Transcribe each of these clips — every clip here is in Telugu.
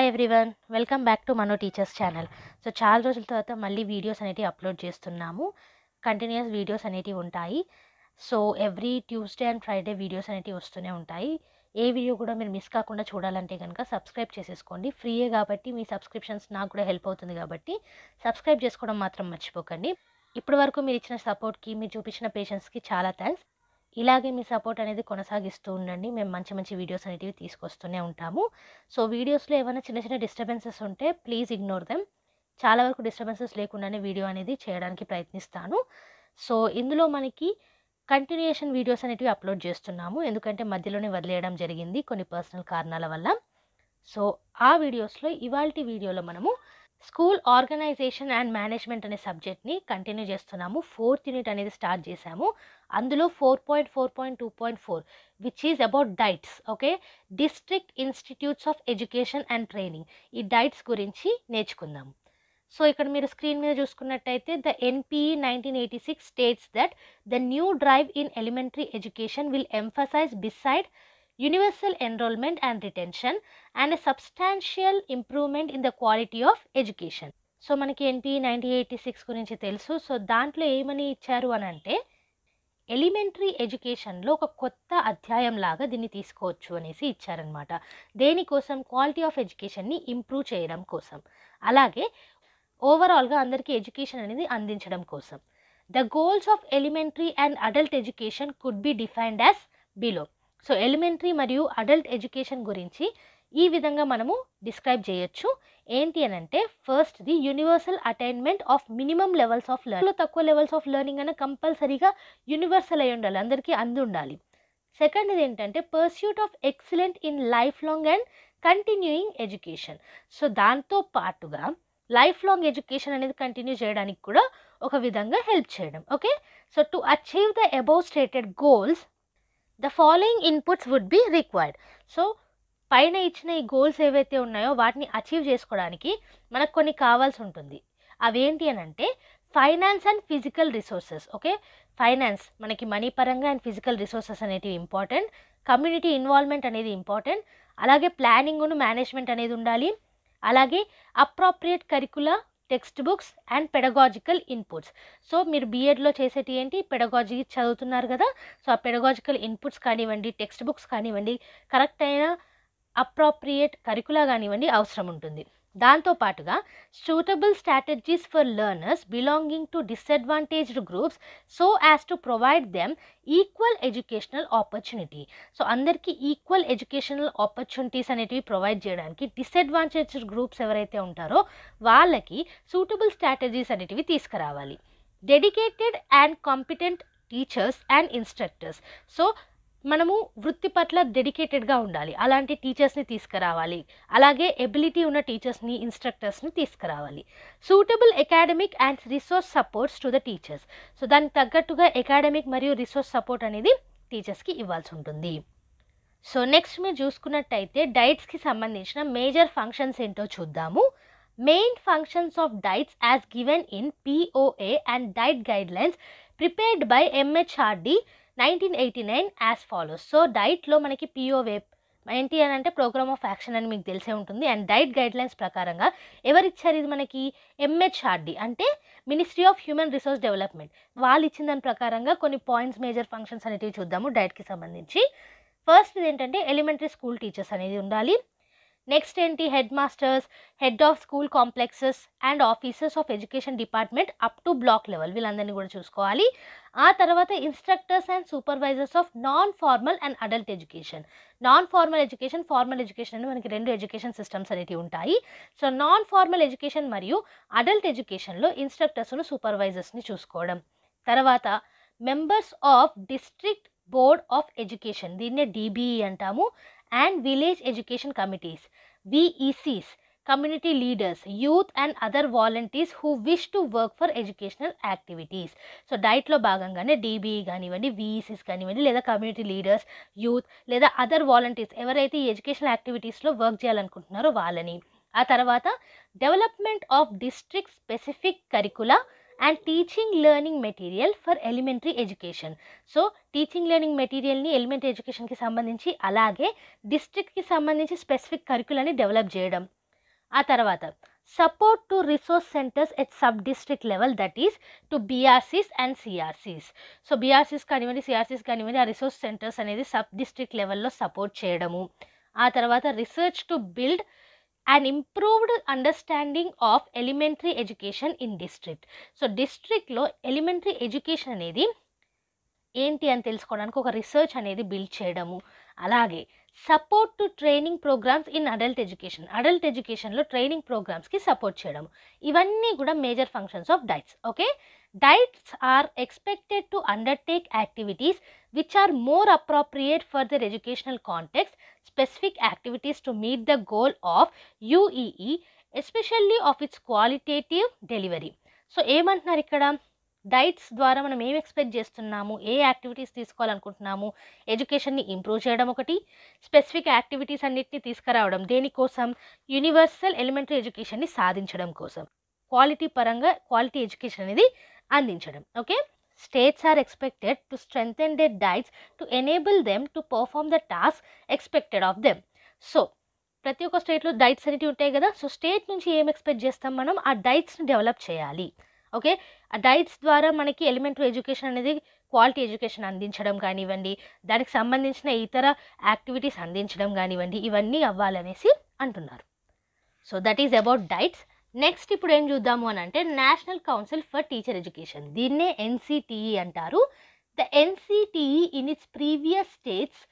Everyone, welcome back to Mano teachers channel. So చాలా రోజుల తర్వాత మళ్ళీ వీడియోస్ అనేటివి అప్లోడ్ చేస్తున్నాము. కంటిన్యూస్ వీడియోస్ అనేటివి ఉంటాయి. So every Tuesday and Friday videos అనేటివి వస్తూనే ఉంటాయి. ఏ వీడియో కూడా మీరు మిస్ కాకుండా చూడాలంటే కనుక సబ్స్క్రైబ్ చేసేసుకోండి. ఫ్రీయే కాబట్టి మీ సబ్స్క్రిప్షన్స్ నాకు కూడా హెల్ప్ అవుతుంది కాబట్టి సబ్స్క్రైబ్ చేసుకోవడం మాత్రం మర్చిపోకండి. ఇప్పటి వరకు మీరు ఇచ్చిన సపోర్ట్కి, మీరు చూపించిన పేషెన్స్కి చాలా థ్యాంక్స్. ఇలాగే మీ సపోర్ట్ అనేది కొనసాగిస్తూ ఉండండి. మేము మంచి మంచి వీడియోస్ అనేటివి తీసుకొస్తూనే ఉంటాము. సో వీడియోస్లో ఏమైనా చిన్న చిన్న డిస్టర్బెన్సెస్ ఉంటే ప్లీజ్ ఇగ్నోర్ దెమ్. చాలా వరకు డిస్టర్బెన్సెస్ లేకుండానే వీడియో అనేది చేయడానికి ప్రయత్నిస్తాను. సో ఇందులో మనకి కంటిన్యూయేషన్ వీడియోస్ అనేటివి అప్లోడ్ చేస్తున్నాము, ఎందుకంటే మధ్యలోనే వదిలేయడం జరిగింది కొన్ని పర్సనల్ కారణాల వల్ల. సో ఆ వీడియోస్లో ఇవాల్టి వీడియోలో మనము స్కూల్ ఆర్గనైజేషన్ అండ్ మేనేజ్మెంట్ అనే సబ్జెక్ట్ని కంటిన్యూ చేస్తున్నాము. 4th యూనిట్ అనేది స్టార్ట్ చేశాము. అందులో 4.4.2.4 which is about diets. Okay, district institutes of education and training, ఈ డైట్స్ గురించి నేర్చుకుందాము. సో ఇక్కడ మీరు స్క్రీన్ మీద చూసుకున్నట్టయితే the NPE 1986 states that the new drive in elementary education will emphasize beside universal enrollment and retention and a substantial improvement in the quality of education. So మనకి ఎన్పిఈ 1986 గురించి తెలుసు. సో దాంట్లో ఏమని ఇచ్చారు అని అంటే ఎలిమెంటరీ ఎడ్యుకేషన్లో ఒక కొత్త అధ్యాయం లాగా దీన్ని తీసుకోవచ్చు అనేసి ఇచ్చారనమాట. దేనికోసం? క్వాలిటీ ఆఫ్ ఎడ్యుకేషన్ని ఇంప్రూవ్ చేయడం కోసం, అలాగే ఓవరాల్గా అందరికీ ఎడ్యుకేషన్ అనేది అందించడం కోసం. The goals of elementary and adult education could be defined as below. So elementary మరియు అడల్ట్ ఎడ్యుకేషన్ గురించి ఈ విధంగా మనము డిస్క్రైబ్ చేయొచ్చు. ఏంటి అని అంటే, first the universal attainment of minimum levels of learning. తక్కువ లెవెల్స్ ఆఫ్ లెర్నింగ్ అనే కంపల్సరీగా యూనివర్సల్ అయి ఉండాలి, అందరికీ అంది ఉండాలి. సెకండ్ ఇది ఏంటంటే pursuit of excellent in lifelong and continuing education. So దాంతో పాటుగా లైఫ్ లాంగ్ ఎడ్యుకేషన్ అనేది కంటిన్యూ చేయడానికి కూడా ఒక విధంగా హెల్ప్ చేయడం. Okay, so to achieve the above stated goals the following inputs would be required. So పైన ఇచ్చిన ఈ గోల్స్ ఏవైతే ఉన్నాయో వాటిని అచీవ్ చేసుకోవడానికి మనకు కొన్ని కావాల్సి ఉంటుంది. అవేంటి అని అంటే finance and physical resources. Okay, finance మనకి మనీ పరంగా అండ్ ఫిజికల్ రిసోర్సెస్ అనేటివి ఇంపార్టెంట్. కమ్యూనిటీ ఇన్వాల్వ్మెంట్ అనేది ఇంపార్టెంట్. అలాగే ప్లానింగ్ను మేనేజ్మెంట్ అనేది ఉండాలి. అలాగే appropriate curricula, text books and pedagogical inputs. So మీరు బీఎడ్లో చేసేటి ఏంటి, పెడగాజీ చదువుతున్నారు కదా. సో ఆ పెడగాజికల్ ఇన్పుట్స్ కానివ్వండి, టెక్స్ట్ బుక్స్ కానివ్వండి, కరెక్ట్ అయిన అప్రాప్రియేట్ కరికులా కానివ్వండి అవసరం ఉంటుంది. దాంతోపాటుగా suitable strategies for learners belonging to disadvantaged groups so as to provide them equal educational opportunity. So అందరికీ ఈక్వల్ ఎడ్యుకేషనల్ ఆపర్చునిటీస్ అనేటివి ప్రొవైడ్ చేయడానికి డిసడ్వాంటేజ్డ్ గ్రూప్స్ ఎవరైతే ఉంటారో వాళ్ళకి సూటబుల్ స్ట్రాటజీస్ అనేటివి తీసుకురావాలి. Dedicated and competent teachers and instructors. So మనము వృత్తి పట్ల డెడికేటెడ్గా ఉండాలి, అలాంటి టీచర్స్ని తీసుకురావాలి. అలాగే ఎబిలిటీ ఉన్న టీచర్స్ని, ఇన్స్ట్రక్టర్స్ని తీసుకురావాలి. Suitable academic and resource supports to the teachers. So దానికి తగ్గట్టుగా అకాడమిక్ మరియు రిసోర్స్ సపోర్ట్ అనేది టీచర్స్కి ఇవ్వాల్సి ఉంటుంది. సో నెక్స్ట్ మీరు చూసుకున్నట్టయితే డైట్స్కి సంబంధించిన మేజర్ ఫంక్షన్స్ ఏంటో చూద్దాము. Main functions of diets as given in POA and diet guidelines prepared by MHRD 1989 as follows. So డైట్లో మనకి POA ఏంటి అని అంటే ప్రోగ్రామ్ ఆఫ్ యాక్షన్ అని మీకు తెలిసే ఉంటుంది. అండ్ డైట్ గైడ్లైన్స్ ప్రకారంగా ఎవరిచ్చారు ఇది మనకి? MHRD అంటే ministry of human resource development. వాళ్ళు ఇచ్చిన దాని ప్రకారంగా కొన్ని పాయింట్స్, మేజర్ ఫంక్షన్స్ అనేవి చూద్దాము డైట్కి సంబంధించి. ఫస్ట్ ఏంటంటే ఎలిమెంటరీ స్కూల్ టీచర్స్ అనేది ఉండాలి. నెక్స్ట్ ఏంటి, head masters, head of school complexes and officers of education department up to block level, వీళ్ళందరినీ కూడా చూసుకోవాలి. ఆ తర్వాత instructors and supervisors of non formal and adult education. Non formal education, formal education అని మనకి రెండు ఎడ్యుకేషన్ సిస్టమ్స్ అనేవి ఉంటాయి. సో నాన్ ఫార్మల్ ఎడ్యుకేషన్ మరియు అడల్ట్ ఎడ్యుకేషన్లో ఇన్స్ట్రక్టర్స్ను, సూపర్వైజర్స్ని చూసుకోవడం. తర్వాత members of district board of education, దీన్నే DBE అంటాము. And village education committees, VECs, community leaders, youth and other volunteers who wish to work for educational activities. So డైట్లో భాగంగానే DBE కానివ్వండి, VECs కానివ్వండి, లేదా కమ్యూనిటీ లీడర్స్, యూత్ లేదా అదర్ వాలంటీర్స్ ఎవరైతే ఈ ఎడ్యుకేషనల్ యాక్టివిటీస్లో వర్క్ చేయాలనుకుంటున్నారో వాళ్ళని. ఆ తర్వాత development of district specific curricula and teaching learning material for elementary education. So teaching learning మెటీరియల్ని ఎలిమెంటరీ ఎడ్యుకేషన్కి సంబంధించి, అలాగే డిస్ట్రిక్ట్కి సంబంధించి స్పెసిఫిక్ కరికులని డెవలప్ చేయడం. ఆ తర్వాత support to resource centres at sub district level, that is to BRCs and CRCs. So BRCs కానివ్వండి, సిఆర్సీస్ కానివ్వండి, ఆ రిసోర్స్ సెంటర్స్ అనేది సబ్ డిస్ట్రిక్ట్ లెవెల్లో సపోర్ట్ చేయడము. ఆ తర్వాత research to build and improved understanding of elementary education in district. So డిస్ట్రిక్ట్లో ఎలిమెంటరీ ఎడ్యుకేషన్ అనేది ఏంటి అని తెలుసుకోవడానికి ఒక రీసెర్చ్ అనేది బిల్డ్ చేయడము. అలాగే support to training programmes in adult education, adult ఎడ్యుకేషన్లో ట్రైనింగ్ ప్రోగ్రామ్స్కి సపోర్ట్ చేయడం. ఇవన్నీ కూడా major functions of diets. Okay, diets are expected to undertake activities which are more appropriate for their educational context, specific activities to meet the goal of UEE, especially of its qualitative delivery. So ఏమంటున్నారు ఇక్కడ, డైట్స్ ద్వారా మనం ఏం ఎక్స్పెక్ట్ చేస్తున్నాము, ఏ యాక్టివిటీస్ తీసుకోవాలనుకుంటున్నాము, ఎడ్యుకేషన్ని ఇంప్రూవ్ చేయడం ఒకటి, స్పెసిఫిక్ యాక్టివిటీస్ అన్నిటిని తీసుకురావడం దేనికోసం, యూనివర్సల్ ఎలిమెంటరీ ఎడ్యుకేషన్ని సాధించడం కోసం, క్వాలిటీ పరంగా క్వాలిటీ ఎడ్యుకేషన్ అనేది అందించడం. Okay, states are expected to strengthen their diets to enable them to perform the task expected of them. So ప్రతి ఒక్క స్టేట్లో డైట్స్ అనేవి ఉంటాయి కదా. సో స్టేట్ నుంచి ఏం ఎక్స్పెక్ట్ చేస్తాం మనం, ఆ డైట్స్ని డెవలప్ చేయాలి. ఓకే, ఆ డైట్స్ ద్వారా మనకి ఎలిమెంటరీ ఎడ్యుకేషన్ అనేది క్వాలిటీ ఎడ్యుకేషన్ అందించడం కానివ్వండి, దానికి సంబంధించిన ఇతర యాక్టివిటీస్ అందించడం కానివ్వండి, ఇవన్నీ అవ్వాలనేసి అంటున్నారు. So that is about diets. Next ఇప్పుడు ఏం చూద్దాము అని అంటే national council for teacher education, దీన్నే ఎన్సిటిఈ అంటారు. The NCTE in it's previous states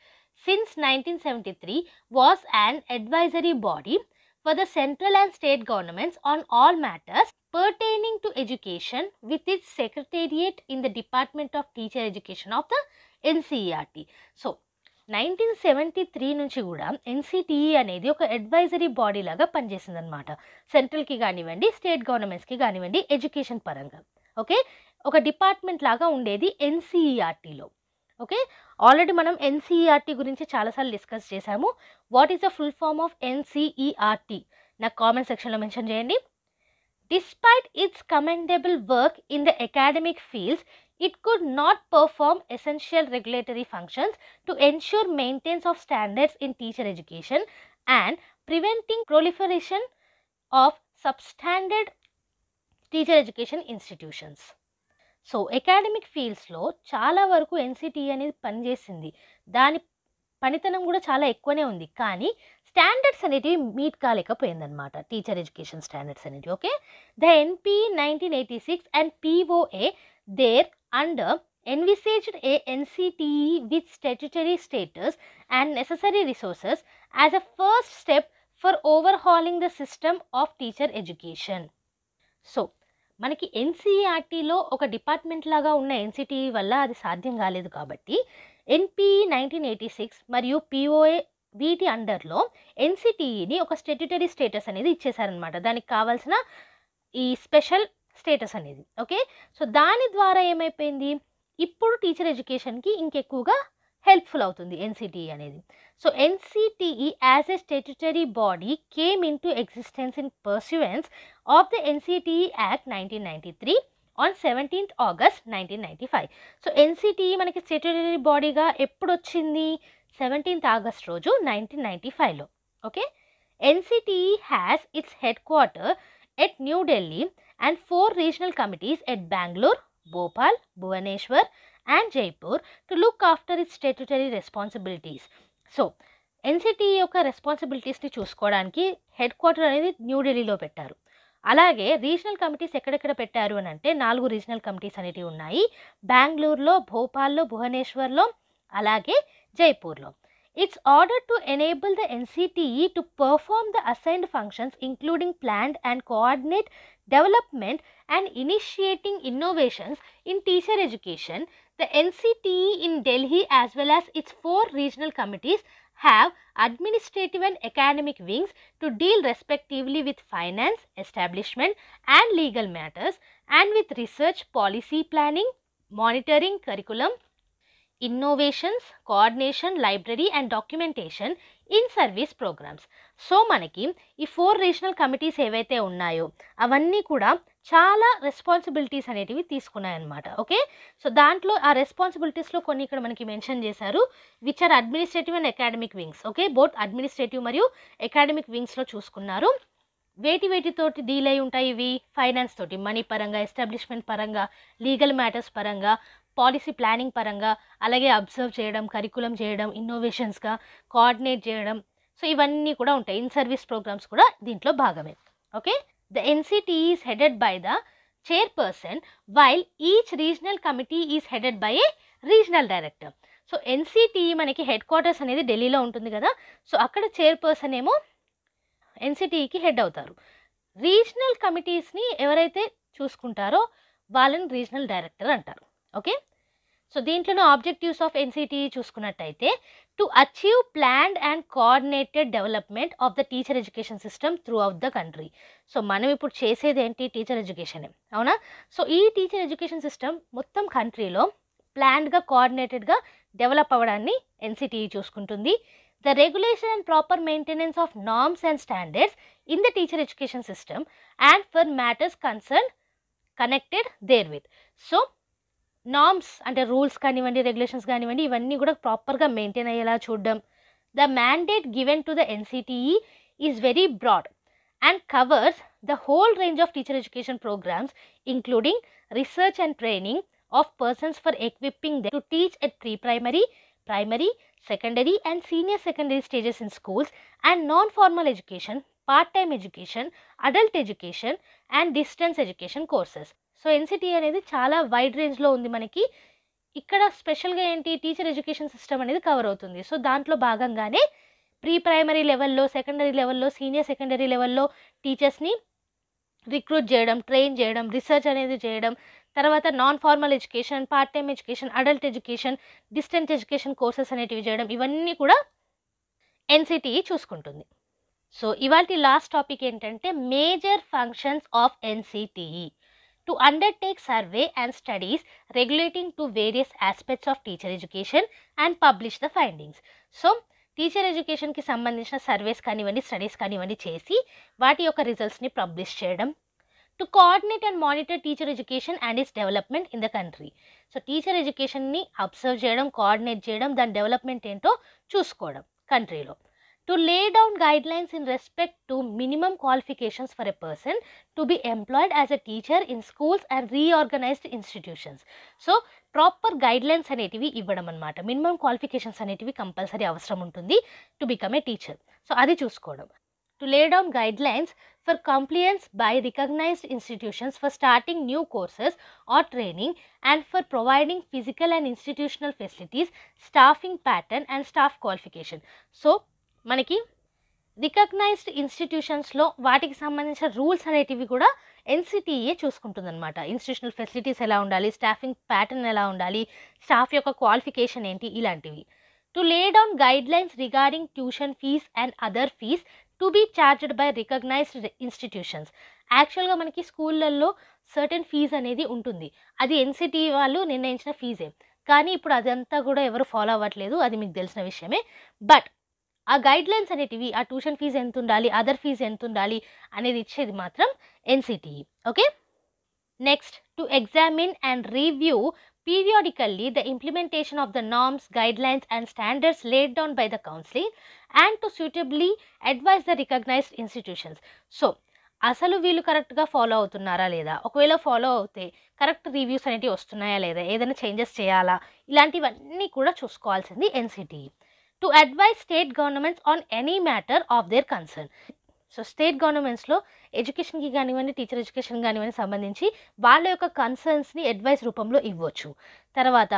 since 1973 was an advisory body for the central and state governments on all matters pertaining to education with its secretariat in the Department of Teacher Education of the NCERT. So 1973 నుంచి కూడా ఎన్సిటిఈ అనేది ఒక అడ్వైజరీ బాడీ లాగా పనిచేసింది అనమాట. సెంట్రల్కి కానివ్వండి, స్టేట్ గవర్నమెంట్స్కి కానివ్వండి, ఎడ్యుకేషన్ పరంగా. ఓకే, ఒక డిపార్ట్మెంట్ లాగా ఉండేది ఎన్సిఈఆర్టీలో. ఓకే, ఆల్రెడీ మనం ఎన్సిఈఆర్టీ గురించి చాలాసార్లు డిస్కస్ చేశాము. What is the full form of NCERT నాకు కామెంట్ సెక్షన్లో మెన్షన్ చేయండి. Despite its commendable work in the academic fields, it could not perform essential regulatory functions to ensure maintenance of standards in teacher education and preventing proliferation of substandard teacher education institutions. So academic ఫీల్డ్స్లో చాలా వరకు ఎన్సిటిఈ అనేది పనిచేసింది, దాని పనితనం కూడా చాలా ఎక్కువనే ఉంది, కానీ స్టాండర్డ్స్ అనేటివి మీట్ కాలేకపోయిందనమాట, టీచర్ ఎడ్యుకేషన్ స్టాండర్డ్స్ అనేటివి. Okay, the NP 1986 and POA thereunder envisaged a NCTE with statutory status and necessary resources as a first step for overhauling the system of teacher education. So మనకి ఎన్సిఈఆర్టీలో ఒక డిపార్ట్మెంట్ లాగా ఉన్న ఎన్సిటిఈ వల్ల అది సాధ్యం కాలేదు కాబట్టి ఎన్పి 1986 మరియు పిఓఏ వీటి అండర్లో ఎన్సిటిఈని ఒక స్టాట్యుటరీ స్టేటస్ అనేది ఇచ్చేసారనమాట, దానికి కావాల్సిన ఈ స్పెషల్ స్టేటస్ అనేది. ఓకే, సో దాని ద్వారా ఏమైపోయింది, ఇప్పుడు టీచర్ ఎడ్యుకేషన్కి ఇంకెక్కువగా హెల్ప్ఫుల్ అవుతుంది ఎన్సిటిఈ అనేది. So NCTE as a statutory body came in to existence in pursuance of the NCTE act 1993 on 17th August 1995. So NCTE మనకి స్టాట్యుటరీ బాడీగా ఎప్పుడు వచ్చింది, 17th August రోజు 1995లో. Okay, NCTE has its head quarter at New Delhi and 4 regional committees at Bengaluru, Bhopal, Bhubaneswar and Jaipur to look after it's statutory responsibilities. So NCTE యొక్క రెస్పాన్సిబిలిటీస్ని చూసుకోవడానికి హెడ్ క్వార్టర్ అనేది న్యూఢిల్లీలో పెట్టారు. అలాగే రీజనల్ కమిటీస్ ఎక్కడెక్కడ పెట్టారు అని అంటే 4 రీజనల్ కమిటీస్ అనేటివి ఉన్నాయి, బెంగళూరులో, భోపాల్లో, భువనేశ్వర్లో, అలాగే జైపూర్లో. It's ordered to enable the NCTE to perform the assigned functions including planned and coordinate development and initiating innovations in teacher education. The NCTE in Delhi as well as its 4 regional committees have administrative and academic wings to deal respectively with finance, establishment and legal matters and with research, policy planning, monitoring, curriculum, innovations, coordination, library and documentation in service programmes. So మనకి ఈ 4 రీజనల్ కమిటీస్ ఏవైతే ఉన్నాయో అవన్నీ కూడా చాలా రెస్పాన్సిబిలిటీస్ అనేటివి తీసుకున్నాయన్నమాట. ఓకే, సో దాంట్లో ఆ రెస్పాన్సిబిలిటీస్లో కొన్ని ఇక్కడ మనకి మెన్షన్ చేశారు, which are administrative and academic wings. Okay, both administrative మరియు అకాడమిక్ వింగ్స్లో చూసుకున్నారు. వేటితోటి డీల్ అయి ఉంటాయి ఇవి? ఫైనాన్స్ తోటి, మనీ పరంగా, ఎస్టాబ్లిష్మెంట్ పరంగా, లీగల్ మ్యాటర్స్ పరంగా, పాలసీ ప్లానింగ్ పరంగా, అలాగే అబ్జర్వ్ చేయడం, కరికులం చేయడం, ఇన్నోవేషన్స్గా కోఆర్డినేట్ చేయడం. సో ఇవన్నీ కూడా ఉంటాయి. ఇన్ సర్వీస్ ప్రోగ్రామ్స్ కూడా దీంట్లో భాగమే. Okay, the NCT is headed by the chairperson while each regional committee is headed by A regional director. So NCT మనకి హెడ్ క్వార్టర్స్ అనేది ఢిల్లీలో ఉంటుంది కదా. సో అక్కడ చైర్పర్సన్ ఏమో ఎన్సిటీకి హెడ్ అవుతారు. రీజనల్ కమిటీస్ని ఎవరైతే చూసుకుంటారో వాళ్ళని రీజనల్ డైరెక్టర్ అంటారు. ఓకే, సో దీంట్లోనే ఆబ్జెక్టివ్స్ ఆఫ్ ఎన్సిటీ చూసుకున్నట్టయితే to achieve planned and coordinated development of the teacher education system through out the country. So మనం ఇప్పుడు చేసేది ఏంటి? టీచర్ ఎడ్యుకేషనే, అవునా? సో ఈ టీచర్ ఎడ్యుకేషన్ సిస్టమ్ మొత్తం కంట్రీలో ప్లాన్డ్గా, కోఆర్డినేటెడ్గా డెవలప్ అవ్వడాన్ని ఎన్సిటీ చూసుకుంటుంది. The regulation and proper maintenance of norms and standards in the teacher education system and for matters concerned connected therewith. So norms అంటే రూల్స్ కానివ్వండి, రెగ్యులేషన్స్ కానివ్వండి, ఇవన్నీ కూడా ప్రాపర్గా మెయింటైన్ అయ్యేలా చూడడం. The mandate given to the NCTE is very broad and covers the whole range of teacher education programmes including research and training of persons for equipping to teach at pre-primary, primary, secondary and senior secondary stages in schools and non-formal education, part-time education, adult education and distance education courses. So NCT అనేది చాలా వైడ్ రేంజ్లో ఉంది మనకి. ఇక్కడ స్పెషల్గా ఏంటి? టీచర్ ఎడ్యుకేషన్ సిస్టమ్ అనేది కవర్ అవుతుంది. సో దాంట్లో భాగంగానే ప్రీ-ప్రైమరీ లెవెల్లో, సెకండరీ లెవెల్లో, సీనియర్ సెకండరీ లెవెల్లో టీచర్స్ని రిక్రూట్ చేయడం, ట్రైన్ చేయడం, రీసెర్చ్ అనేది చేయడం, తర్వాత non formal education, part time education, adult education, distance education courses అనేటివి చేయడం, ఇవన్నీ కూడా ఎన్సిటీ చూసుకుంటుంది. సో ఇవాల్టి లాస్ట్ టాపిక్ ఏంటంటే major functions of NCTE to undertake survey and studies regulating to various aspects of teacher education and publish the findings. So teacher ఎడ్యుకేషన్కి సంబంధించిన సర్వేస్ కానివ్వండి, స్టడీస్ కానివ్వండి చేసి వాటి యొక్క రిజల్ట్స్ని పబ్లిష్ చేయడం. To coordinate and monitor teacher education and its development in the country. So teacher ఎడ్యుకేషన్ని అబ్జర్వ్ చేయడం, కోఆర్డినేట్ చేయడం, దాని డెవలప్మెంట్ ఏంటో చూసుకోవడం కంట్రీలో. To lay down guidelines in respect to minimum qualifications for a person to be employed as a teacher in schools and reorganised institutions. So proper guidelines అనేటివి ఇవ్వడం అనమాట. మినిమం క్వాలిఫికేషన్స్ అనేటివి కంపల్సరీ అవసరం ఉంటుంది to become a teacher. So అది చూసుకోవడం. To lay down guidelines for compliance by recognized institutions for starting new courses or training and for providing physical and institutional facilities, staffing pattern and staff qualification. So మనకి రికగ్నైజ్డ్ ఇన్స్టిట్యూషన్స్లో వాటికి సంబంధించిన రూల్స్ అనేటివి కూడా ఎన్సిటిఏ చూసుకుంటుంది అనమాట. ఇన్స్టిట్యూషనల్ ఫెసిలిటీస్ ఎలా ఉండాలి, స్టాఫింగ్ ప్యాటర్న్ ఎలా ఉండాలి, స్టాఫ్ యొక్క క్వాలిఫికేషన్ ఏంటి, ఇలాంటివి. To lay down guidelines regarding tuition fees and other fees to be charged by recognised institutions. యాక్చువల్గా మనకి స్కూళ్ళల్లో సర్టెన్ ఫీజ్ అనేది ఉంటుంది, అది ఎన్సిటీ వాళ్ళు నిర్ణయించిన ఫీజే. కానీ ఇప్పుడు అదంతా కూడా ఎవరు ఫాలో అవ్వట్లేదు, అది మీకు తెలిసిన విషయమే. బట్ ఆ గైడ్ లైన్స్ అనేటివి, ఆ ట్యూషన్ ఫీజు ఎంత ఉండాలి, అదర్ ఫీజు ఎంత ఉండాలి అనేది ఇచ్చేది మాత్రం NCTE. Okay, next to examine and review periodically the implementation of the norms, guidelines and standards laid down by the council and to suitably advise the recognized institutions. So అసలు వీళ్ళు కరెక్ట్గా ఫాలో అవుతున్నారా లేదా, ఒకవేళ ఫాలో అవుతే కరెక్ట్ రివ్యూస్ అనేవి వస్తున్నాయా లేదా, ఏదైనా చేంజెస్ చేయాలా, ఇలాంటివన్నీ కూడా చూసుకోవాల్సింది NCTE. To advise state governments on any matter of their concern. So state గవర్నమెంట్స్లో ఎడ్యుకేషన్కి కానివ్వండి, టీచర్ ఎడ్యుకేషన్ కానివ్వండి సంబంధించి వాళ్ళ యొక్క కన్సర్న్స్ని అడ్వైస్ రూపంలో ఇవ్వచ్చు. తర్వాత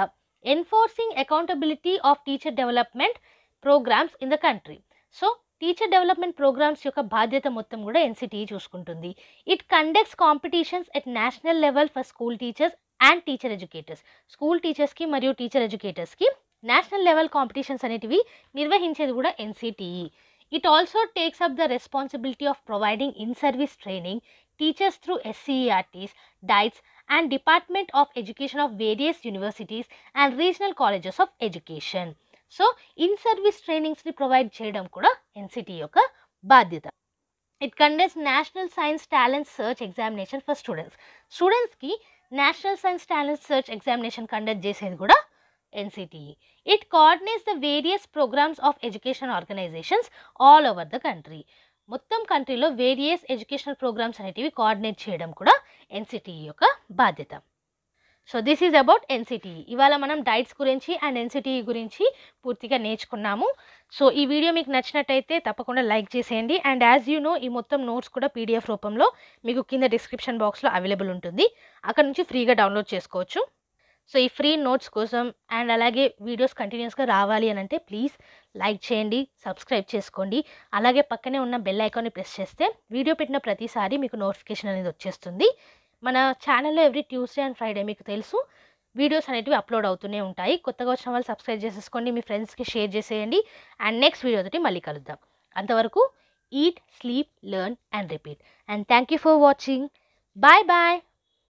enforcing accountability of teacher development programmes in the country. So teacher development programmes యొక్క బాధ్యత మొత్తం కూడా ఎన్సిటిఈ చూసుకుంటుంది. It conducts competitions at national level for school teachers and teacher educators. School టీచర్స్కి మరియు టీచర్ ఎడ్యుకేటర్స్కి నేషనల్ లెవెల్ కాంపిటీషన్స్ అనేటివి నిర్వహించేది కూడా ఎన్సిటిఈ. It also takes up the responsibility of providing in-service training, teachers through SCERTs, DIETs and Department of Education of various universities and regional colleges of education. So, in-service trainings ni provide cheyadam kuda NCT యొక్క బాధ్యత. It conducts National Science Talent Search Examination for students. Students ki National Science Talent Search Examination conduct చేసేది కూడా NCTE. It coordinates the various programs of education organizations all over the country. మొత్తం కంట్రీలో వేరియస్ ఎడ్యుకేషనల్ ప్రోగ్రామ్స్ అనేటివి కోఆర్డినేట్ చేయడం కూడా ఎన్సిటిఈ యొక్క బాధ్యత. So this is about NCTE. ఇవాళ మనం డైట్స్ గురించి అండ్ ఎన్సిటిఈ గురించి పూర్తిగా నేర్చుకున్నాము. సో ఈ వీడియో మీకు నచ్చినట్టయితే తప్పకుండా లైక్ చేసేయండి. అండ్ యాజ్ యూ నో, ఈ మొత్తం నోట్స్ కూడా పీడిఎఫ్ రూపంలో మీకు కింద డిస్క్రిప్షన్ బాక్స్లో అవైలబుల్ ఉంటుంది. అక్కడ నుంచి ఫ్రీగా డౌన్లోడ్ చేసుకోవచ్చు. సో ఈ ఫ్రీ నోట్స్ కోసం అండ్ అలాగే వీడియోస్ కంటిన్యూస్గా రావాలి అని అంటే ప్లీజ్ లైక్ చేయండి, సబ్స్క్రైబ్ చేసుకోండి. అలాగే పక్కనే ఉన్న బెల్ ఐకాన్ని ప్రెస్ చేస్తే వీడియో పెట్టిన ప్రతిసారి మీకు నోటిఫికేషన్ అనేది వచ్చేస్తుంది. మన ఛానల్లో ఎవ్రీ ట్యూస్డే అండ్ ఫ్రైడే మీకు తెలుసు వీడియోస్ అనేటివి అప్లోడ్ అవుతూనే ఉంటాయి. కొత్తగా వచ్చిన వాళ్ళు సబ్స్క్రైబ్ చేసేసుకోండి, మీ ఫ్రెండ్స్కి షేర్ చేసేయండి. అండ్ నెక్స్ట్ వీడియోతో మళ్ళీ కలుద్దాం. అంతవరకు eat, sleep, learn and repeat. And thank you for watching. Bye bye.